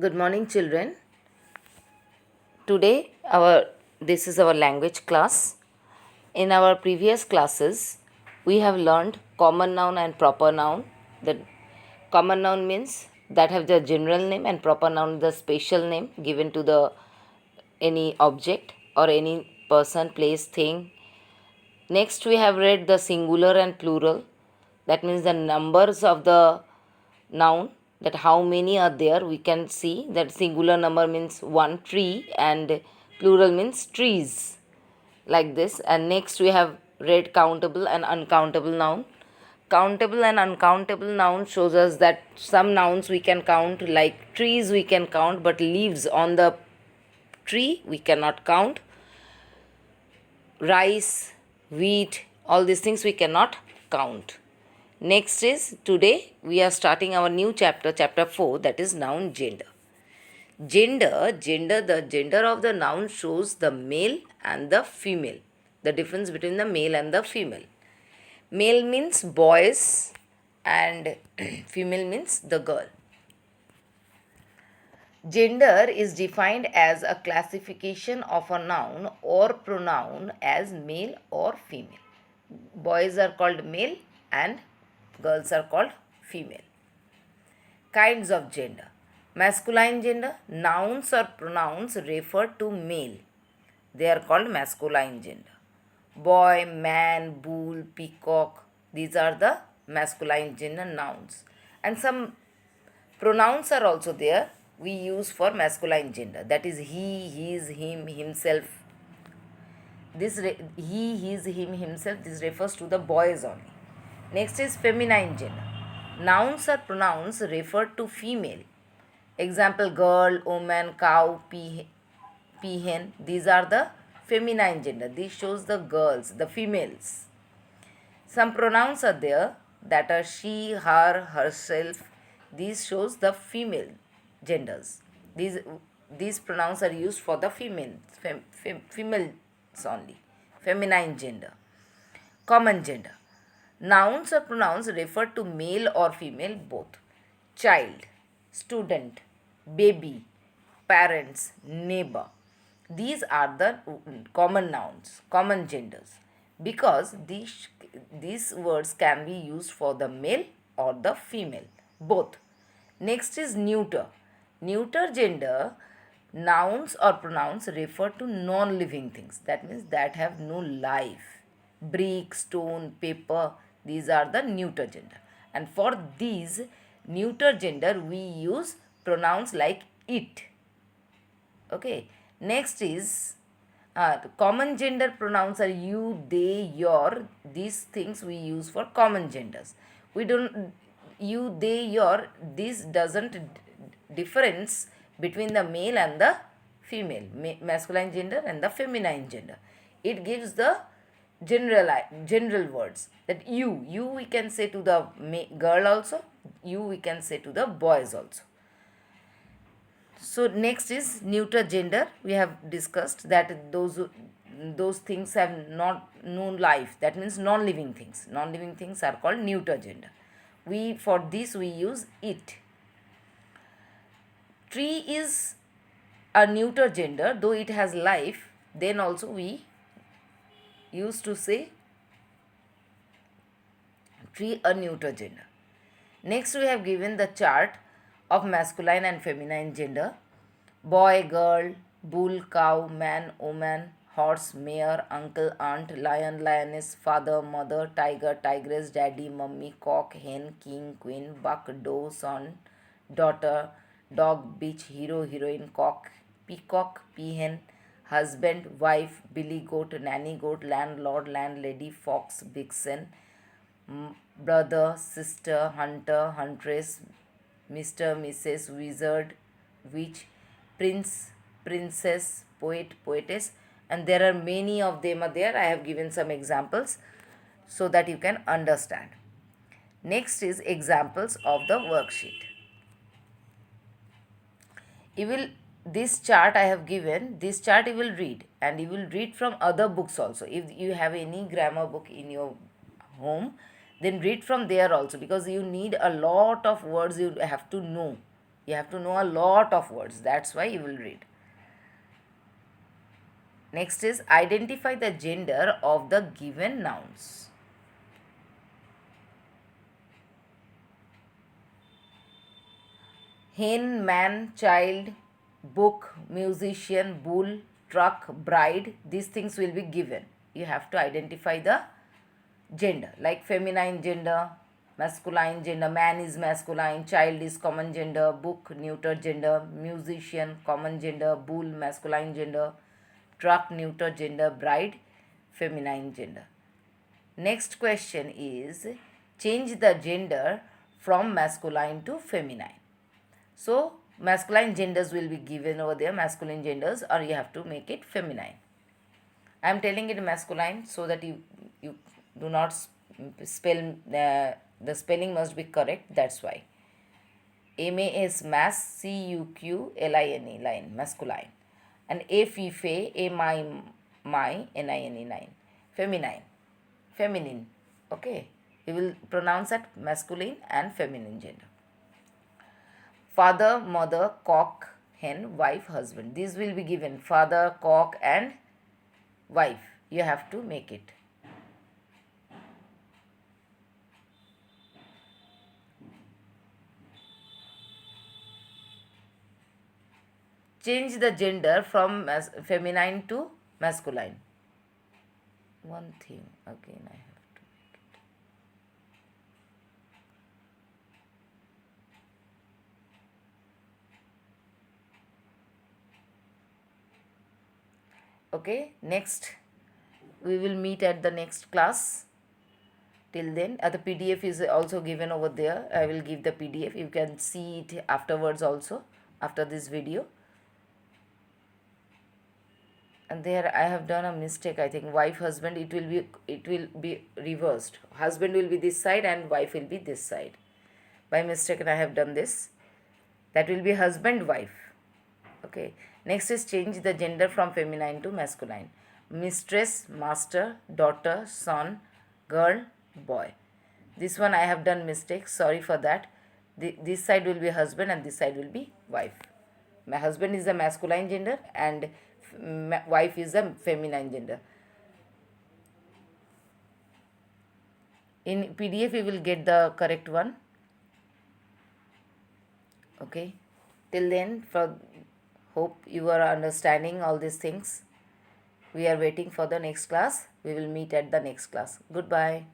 Good morning, children. Today, this is our language class. In our previous classes, we have learned common noun and proper noun. The common noun means that have the general name, and proper noun the special name given to the any object or any person, place, thing. Next, we have read the singular and plural. That means the numbers of the noun, that how many are there. We can see that singular number means one tree and plural means trees, like this. And next we have read countable and uncountable noun. Countable and uncountable noun shows us that some nouns we can count, like trees we can count, but leaves on the tree we cannot count. Rice, wheat, all these things we cannot count. Next is, today we are starting our new chapter, chapter 4, that is noun gender. The gender of the noun shows the male and the female, the difference between the male and the female. Male means boys and female means the girl. Gender is defined as a classification of a noun or pronoun as male or female. Boys are called male and girls are called female. Kinds of gender. Masculine gender, nouns or pronouns refer to male. They are called masculine gender. Boy, man, bull, peacock, these are the masculine gender nouns. And some pronouns are also there we use for masculine gender. That is he, his, him, himself. He, his, him, himself, this refers to the boys only. Next is feminine gender. Nouns or pronouns refer to female. Example, girl, woman, cow, peahen. These are the feminine gender. This shows the girls, the females. Some pronouns are there that are she, her, herself. These shows the female genders. These pronouns are used for the females only. Feminine gender. Common gender. Nouns or pronouns refer to male or female both. Child, student, baby, parents, neighbor. These are the common nouns, common genders, because these words can be used for the male or the female, both. Next is neuter. Neuter gender, nouns or pronouns refer to non-living things. That means that have no life. Brick, stone, paper, these are the neuter gender. And for these neuter gender, we use pronouns like it. Okay. Next is common gender pronouns are you, they, your. These things we use for common genders. We don't you, they, your. This doesn't difference between the male and the female, masculine gender and the feminine gender. It gives the general words, that you we can say to the girl also, you we can say to the boys also. So next is neuter gender. We have discussed that those things have not no life. That means non-living things. Non-living things are called neuter gender. For this we use it. Tree is a neuter gender, though it has life. Then also we used to say tree a neuter gender. Next we have given the chart of masculine and feminine gender. Boy, girl, bull, cow, man, woman, horse, mare, uncle, aunt, lion, lioness, father, mother, tiger, tigress, daddy, mummy, cock, hen, king, queen, buck, doe, son, daughter, dog, bitch, hero, heroine, cock, peacock, peahen, husband, wife, billy goat, nanny goat, landlord, landlady, fox, vixen, brother, sister, hunter, huntress, Mr., Mrs., wizard, witch, prince, princess, poet, poetess, and there are many of them are there. I have given some examples so that you can understand. Next is examples of the worksheet. This chart I have given, this chart you will read, and you will read from other books also. If you have any grammar book in your home, then read from there also, because you need a lot of words you have to know You have to know a lot of words. That's why you will read. Next is identify the gender of the given nouns. Hen, man, child, book, musician, bull, truck, bride. These things will be given. You have to identify the gender, like feminine gender, masculine gender, man is masculine, child is common gender, book neuter gender, musician common gender, bull masculine gender, truck neuter gender, bride feminine gender. Next question is change the gender from masculine to feminine. So masculine genders will be given over there, masculine genders, or you have to make it feminine. I am telling it masculine so that you do not spell, the spelling must be correct, that's why. MAS, mass, CUQLINE, line, masculine. And AFIFE, my, NINE, nine, feminine, feminine. Okay, we will pronounce that masculine and feminine gender. Father, mother, cock, hen, wife, husband. These will be given, father, cock and wife. You have to make it. Change the gender from feminine to masculine. One thing again I have to make it. Okay, next we will meet at the next class. Till then, the PDF is also given over there. I will give the PDF. You can see it afterwards also, after this video. And there I have done a mistake. I think wife, husband, it will be reversed. Husband will be this side and wife will be this side. By mistake I have done this. That will be husband, wife. Okay. Next is change the gender from feminine to masculine. Mistress, master, daughter, son, girl, boy. This one I have done mistake. Sorry for that. This side will be husband and this side will be wife. My husband is the masculine gender and wife is the feminine gender. In PDF we will get the correct one. Okay. Till then, hope you are understanding all these things. We are waiting for the next class. We will meet at the next class. Goodbye.